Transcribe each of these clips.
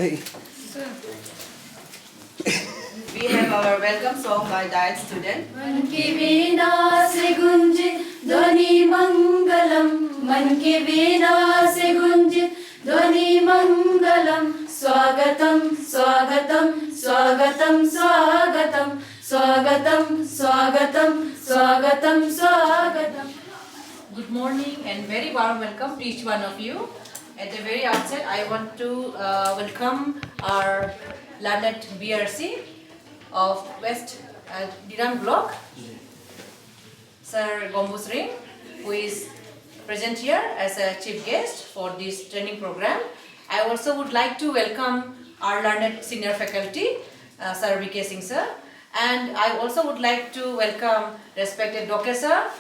We have our welcome song by Diet student. मन के वीणा से गुंजे ध्वनि मंगलम, मन के वीणा से गुंजे ध्वनि मंगलम, स्वागतम स्वागतम स्वागतम स्वागतम स्वागतम स्वागतम स्वागतम स्वागतम. Good morning and very warm welcome to each one of you. At the very outset, I want to welcome our learned BRC of West Dirang Block, Sir Gombus Ring, who is present here as a chief guest for this training program. I also would like to welcome our learned senior faculty, Sir V.K. Singh sir, and I also would like to welcome respected Dr. sir,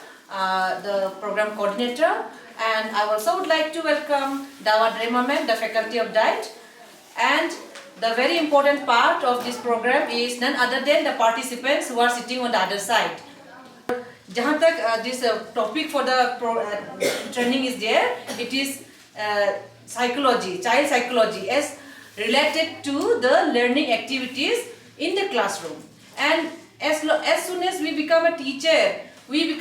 the program coordinator, and I also would like to welcome Dawad Remaman, the faculty of Diet, and the very important part of this program is none other than the participants who are sitting on the other side. Jahan tak this topic for the training is there, it is psychology, child psychology as related to the learning activities in the classroom. And as soon as we become a teacher, we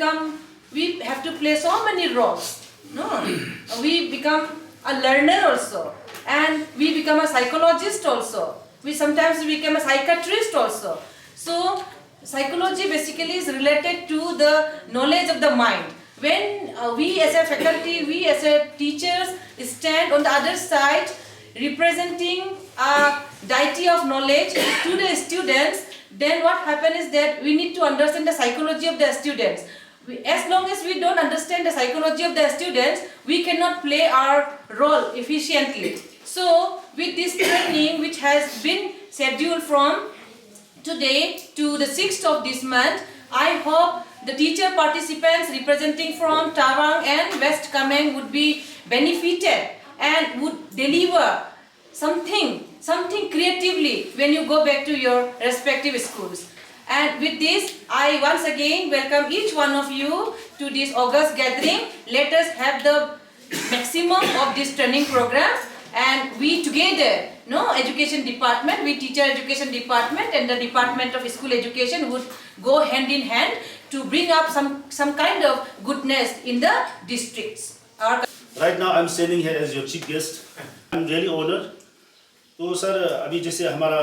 have to play so many roles. No, we become a learner also, and we become a psychologist also. We sometimes become a psychiatrist also. So psychology basically is related to the knowledge of the mind. When we as a faculty, we as a teachers stand on the other side representing a deity of knowledge to the students, then what happens is that we need to understand the psychology of the students. As long as we don't understand the psychology of the students, we cannot play our role efficiently. So with this training which has been scheduled from today to the 6th of this month, I hope the teacher participants representing from Tawang and West Kameng would be benefited and would deliver something creatively when you go back to your respective schools. And with this, I once again welcome each one of you to this August gathering. Let us have the maximum of this training program, and we together, education department, we teacher education department and the department of school education would go hand in hand to bring up some kind of goodness in the districts. Right now I'm standing here as your chief guest. I'm really honored. तो sir अभी जैसे हमारा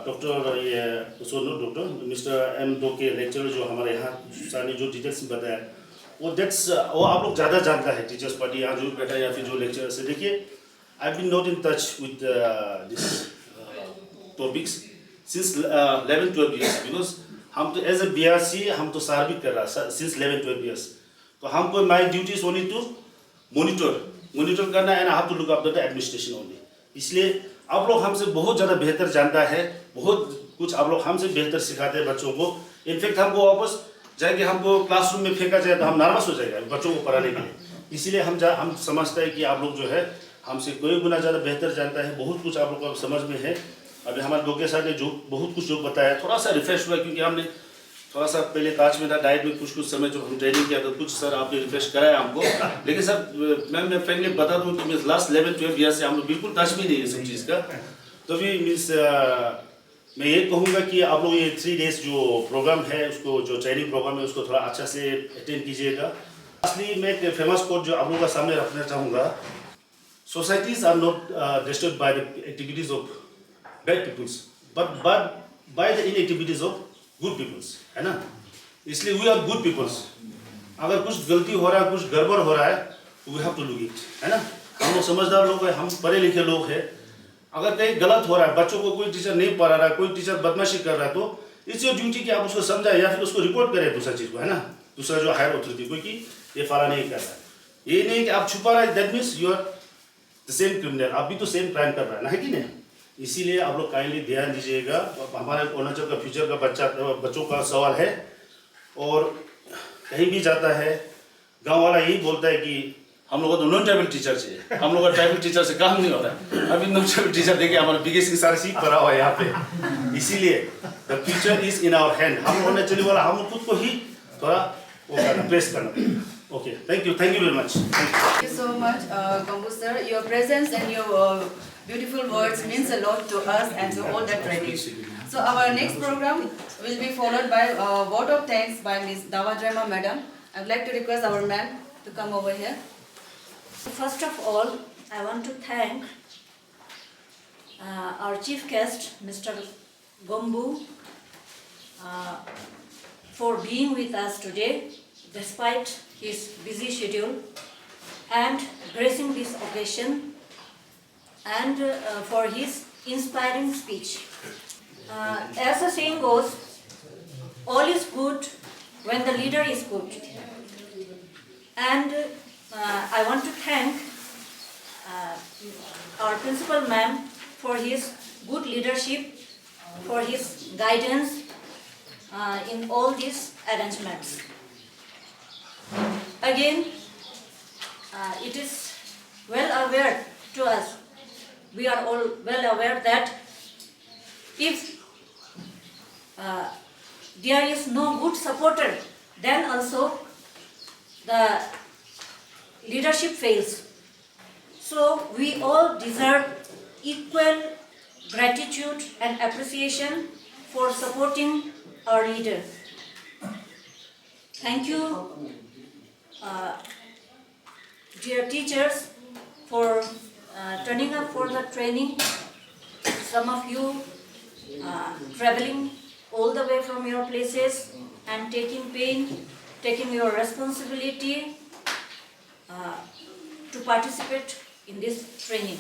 doctor ये Sonu doctor mister M डो के lecturer जो हमारे यहाँ सारे जो डिटेल्स में बताया वो आप लोग ज़्यादा जानता है टीचर्स पार्टी यहाँ जो बैठा या फिर जो लेक्चरर से देखिए I been not in touch with this topics since 11-12 years because हम तो एज ए BRC हम तो सार भी कर रहा सिंस 11-12 years तो हमको my duty is only to monitor करना and I have to look up the administration only. इसलिए आप लोग हमसे बहुत ज़्यादा बेहतर जानता है, बहुत कुछ आप लोग हमसे बेहतर सिखाते हैं बच्चों को. इनफैक्ट हमको वापस जाएंगे हमको क्लासरूम में फेंका जाए तो हम नर्वस हो जाएगा बच्चों को पढ़ाने के लिए. इसीलिए हम समझते हैं कि आप लोग जो है हमसे कई गुना ज़्यादा बेहतर जानता है, बहुत कुछ आप लोग को समझ में है. अभी हमारे डॉक्टर साहब ने जो बहुत कुछ जो बताया थोड़ा सा रिफ्रेश हुआ क्योंकि हमने थोड़ा सा पहले ताज में था डाइट में कुछ समय जो हम ट्रेनिंग किया तो कुछ सर आपने रिफ्रेश कराया हमको. लेकिन सर मैं फ्रेंकली बता दूं कि लास्ट 11-12 years से हम लोग बिल्कुल टच भी नहीं है सब चीज़ का. तो भी मीन्स मैं ये कहूँगा कि आप लोग ये 3 days जो प्रोग्राम है उसको जो ट्रेनिंग प्रोग्राम है उसको थोड़ा अच्छा से अटेंड कीजिएगा. असली मैं एक फेमस कोट जो आप लोगों का सामने रखना चाहूँगा, societies are not disturbed by the activities of bad peoples but by the inactivities of good peoples, है ना. इसलिए वी आर गुड पीपल्स. अगर कुछ गलती हो रहा है कुछ गड़बड़ हो रहा है we have to look it, है ना. हम लोग समझदार लोग हैं, हम पढ़े लिखे लोग हैं. अगर कहीं गलत हो रहा है बच्चों को कोई टीचर नहीं पढ़ा रहा है, कोई टीचर बदमाशी कर रहा है तो इट्स योर ड्यूटी कि आप उसको समझाएं या फिर उसको रिपोर्ट करें दूसरा चीज़ को, है ना, दूसरा जो हायर अथॉरिटी को कि ये फला नहीं कर रहा है. ये नहीं कि आप छुपा रहा है that means you are the same criminal, आप भी तो सेम क्राइम कर रहा है कि नहीं. इसीलिए आप लोग काइंडली ध्यान दीजिएगा. हमारे अरुणाचल का फ्यूचर का बच्चों का सवाल है और कहीं भी जाता है गांव वाला यही बोलता है कि हम लोग तो नॉन ट्राइबल टीचर चाहिए, हम लोग का ट्राइबल टीचर से काम नहीं होता है. अभी नॉन ट्राइबल टीचर देखिए हमारे बिगेस्ट की सारी सीख पड़ा हुआ है यहाँ पे. इसीलिए the future is in our hand. हम अरुणाचली वाला हम खुद को ही थोड़ा वो करना प्रेस करना. Okay, thank you very much. Thank you so much, Gombus sir. Your presence and your beautiful words means a lot to us and to all the trainees. So our next program will be followed by a vote of thanks by Ms. Dawadrama Madam. I would like to request our ma'am to come over here. First of all, I want to thank our chief guest, Mr. Gombu, for being with us today, despite his busy schedule, and gracing this occasion, and for his inspiring speech. As the saying goes, all is good when the leader is good. And I want to thank our principal ma'am for his good leadership, for his guidance in all these arrangements. Again, it is well aware to us, we are all well aware that if there is no good supporter, then also the leadership fails. So we all deserve equal gratitude and appreciation for supporting our leader. Thank you, dear teachers, for turning up for the training. Some of you traveling all the way from your places and taking pain, taking your responsibility to participate in this training.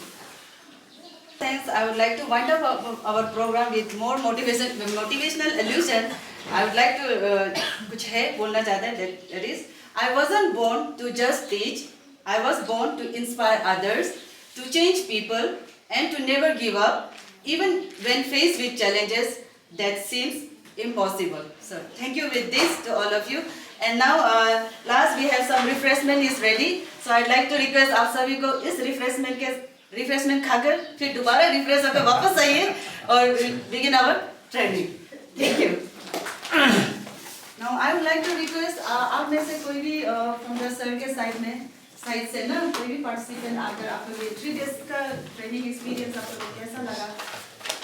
Thanks. I would like to wind up our program with more motivational allusion. I would like to कुछ है बोलना चाहते हैं. That is, I wasn't born to just teach. I was born to inspire others, to change people, and to never give up, even when faced with challenges that seems impossible. So thank you with this to all of you. And now last we have some refreshment is ready. So I'd like to request आप सभी को इस refreshment खाकर फिर दोबारा refresh होकर वापस आइए और begin our training. Thank you. Now I would like to request आप में से कोई भी from the sir के side से ना कोई भी participant आकर आप लोग 3 days का training experience आप लोग कैसा लगा?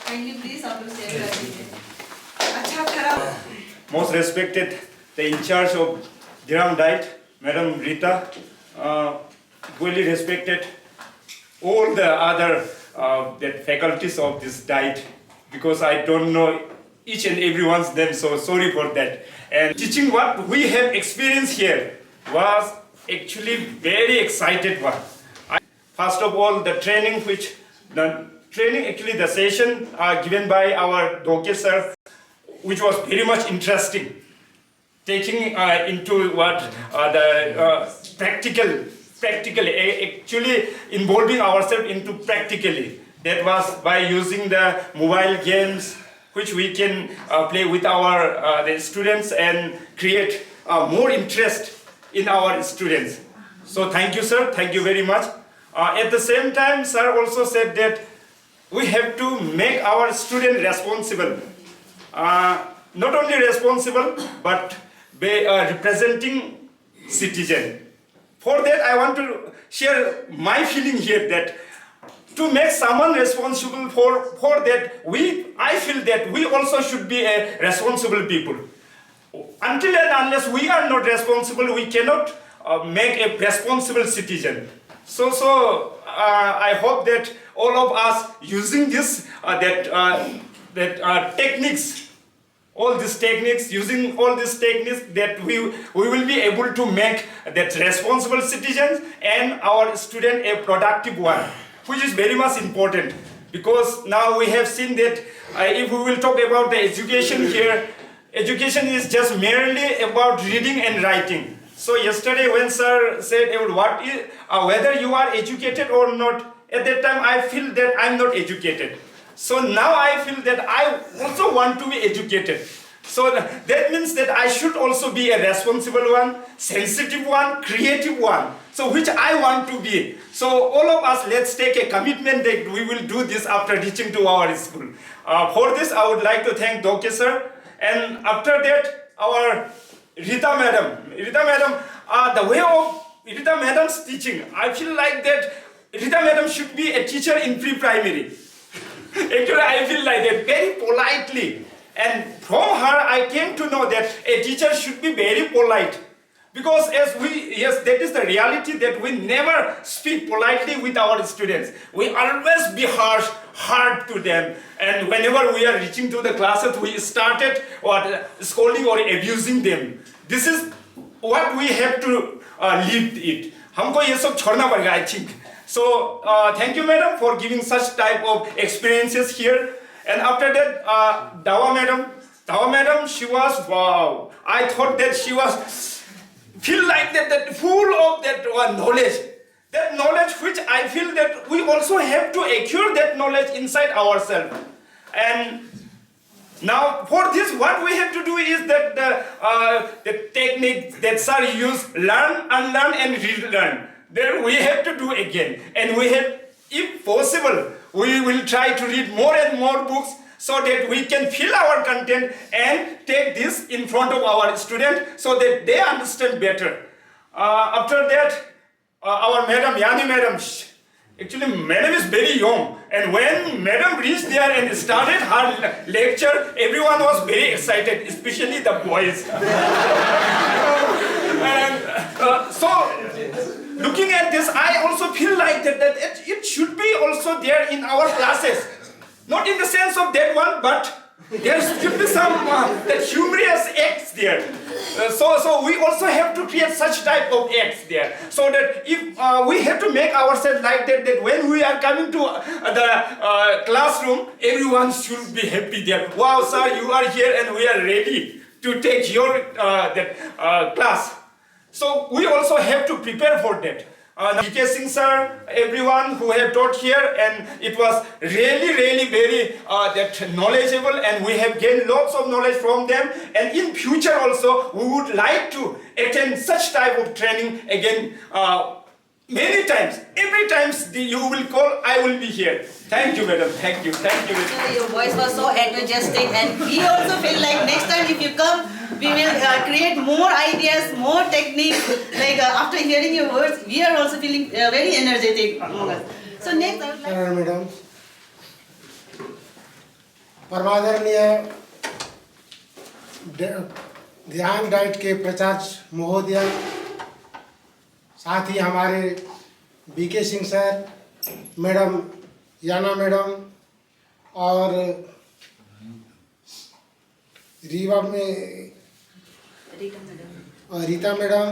Kindly please आप लोग share कर दीजिए. अच्छा खराब. Most respected, the in charge of Dhiram Diet, Madam Rita, fully respected all the other that faculties of this diet, because I don't know each and everyone's name, so sorry for that. And teaching what we have experienced here was actually very excited one. First of all, the training actually the session given by our Doke sir, which was very much interesting, taking into what the practically actually involving ourselves into practically. That was by using the mobile games, which we can play with our the students and create more interest in our students. So thank you, sir. Thank you very much. At the same time, sir also said that we have to make our student responsible. Not only responsible, but be representing citizen. For that, I want to share my feeling here that to make someone responsible for that, I feel that we also should be a responsible people. Until and unless we are not responsible, we cannot make a responsible citizen. So I hope that all of us using this techniques, all these techniques, using all these techniques, that we will be able to make that responsible citizens and our student a productive one, which is very much important. Because now we have seen that if we will talk about the education here, education is just merely about reading and writing. So yesterday when sir said whether you are educated or not, at that time I feel that I'm not educated. So now I feel that I also want to be educated. So that means that I should also be a responsible one, sensitive one, creative one. So which I want to be. So all of us, let's take a commitment that we will do this after reaching to our school. For this, I would like to thank Doke sir. And after that, our Rita madam, the way of Rita madam's teaching, I feel like that Rita madam should be a teacher in pre-primary. Actually, I feel like that very politely. And from her, I came to know that a teacher should be very polite. Because yes, that is the reality that we never speak politely with our students. We always be hard to them. And whenever we are reaching to the classes, we started scolding or abusing them. This is what we have to live it. हमको ये सब छोड़ना पड़ेगा, I think. So thank you, madam, for giving such type of experiences here. And after that, Dawa madam, she was wow. I thought that she was feel like that full of that knowledge. That knowledge which I feel that we also have to acquire that knowledge inside ourselves. And now for this, what we have to do is that the technique that sir used, learn, unlearn and relearn. Then we have to do again. And we have, if possible, we will try to read more and more books so that we can fill our content and take this in front of our students so that they understand better. After that, our madam, Yani madam, actually madam is very young, and when madam reached there and started her lecture, everyone was very excited, especially the boys. And so, looking at this, I also feel like that it should be also there in our classes. Not in the sense of that one, but there should be some that humorous acts there. So we also have to create such type of acts there. So that if we have to make ourselves like that when we are coming to the classroom, everyone should be happy there. Wow, sir, you are here and we are ready to take your class. So we also have to prepare for that. GK Singh sir, everyone who have taught here, and it was really very knowledgeable, and we have gained lots of knowledge from them. And in future also, we would like to attend such type of training again many times. Every time you will call, I will be here. Thank you, madam. Thank you. Thank you. Your voice was so enthusiastic, and we also feel like next time if you come, we will create more ideas, more techniques. Like after hearing your words, we are also feeling very energetic. So next, I would like. Madam, परमादरणीय ध्यान DIET के प्राचार्य महोदय, साथ ही हमारे BK Singh sir, madam Yana madam और Rita madam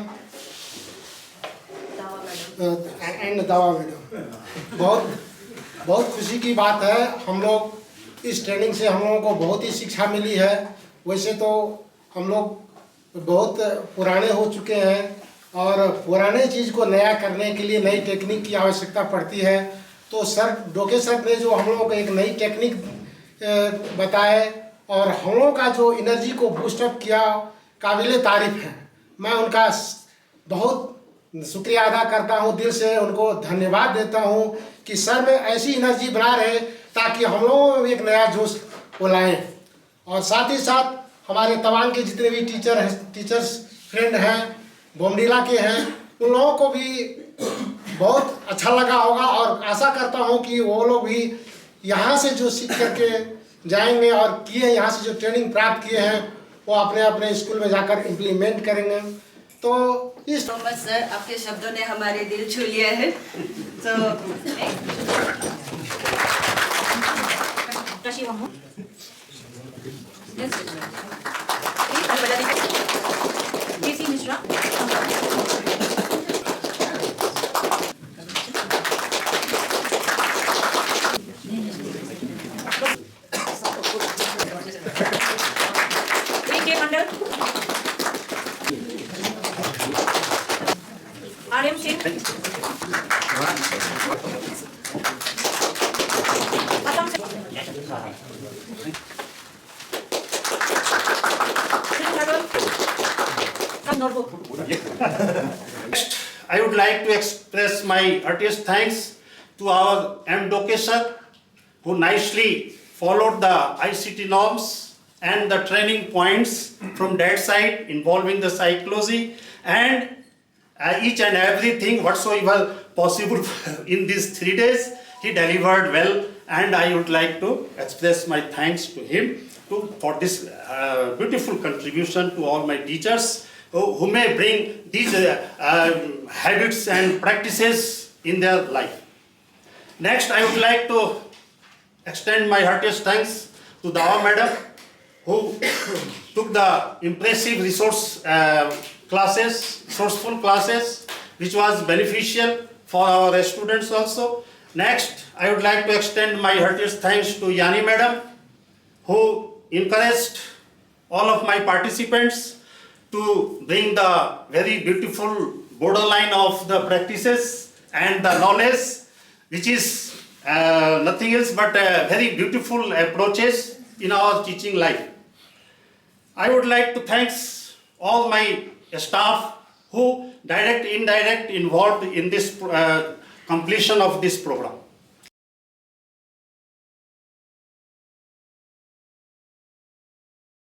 and Dawa madam, बहुत खुशी की बात है। हम लोग इस ट्रेनिंग से हम लोगों को बहुत ही शिक्षा मिली है। वैसे तो हम लोग बहुत पुराने हो चुके हैं और पुराने चीज़ को नया करने के लिए नई टेक्निक की आवश्यकता पड़ती है। तो सर डोके सर ने जो हम लोगों को एक नई टेक्निक बताए और हम लोगों का जो एनर्जी को बूस्टअप किया, काबिल तारीफ़ है। मैं उनका बहुत शुक्रिया अदा करता हूं, दिल से उनको धन्यवाद देता हूं कि सर में ऐसी एनर्जी बना रहे ताकि हम लोगों में एक नया जोश को लाएँ। और साथ ही साथ हमारे तवांग के जितने भी टीचर्स फ्रेंड हैं, बोमडीला के हैं, उन लोगों को भी बहुत अच्छा लगा होगा और आशा करता हूं कि वो लोग भी यहाँ से जो सीख करके जाएंगे और किए यहाँ से जो ट्रेनिंग प्राप्त किए हैं वो अपने अपने स्कूल में जाकर इम्प्लीमेंट करेंगे। तो इस सर, आपके शब्दों ने हमारे दिल छू लिया है। तो RM Singh, I would like to express my heartiest thanks to our M. Doke sir, who nicely followed the ICT norms and the training points from that side involving the psychology, and each and everything whatsoever possible in these 3 days. He delivered well, and I would like to express my thanks to him for this beautiful contribution to all my teachers who may bring these habits and practices in their life. Next, I would like to extend my heartiest thanks to Dawa Madam, who took the impressive resourceful classes, which was beneficial for our students also. Next, I would like to extend my heartiest thanks to Yani Madam, who encouraged all of my participants to bring the very beautiful borderline of the practices and the knowledge, which is nothing else but very beautiful approaches in our teaching life. I would like to thank all my staff who direct, indirect involved in this completion of this program.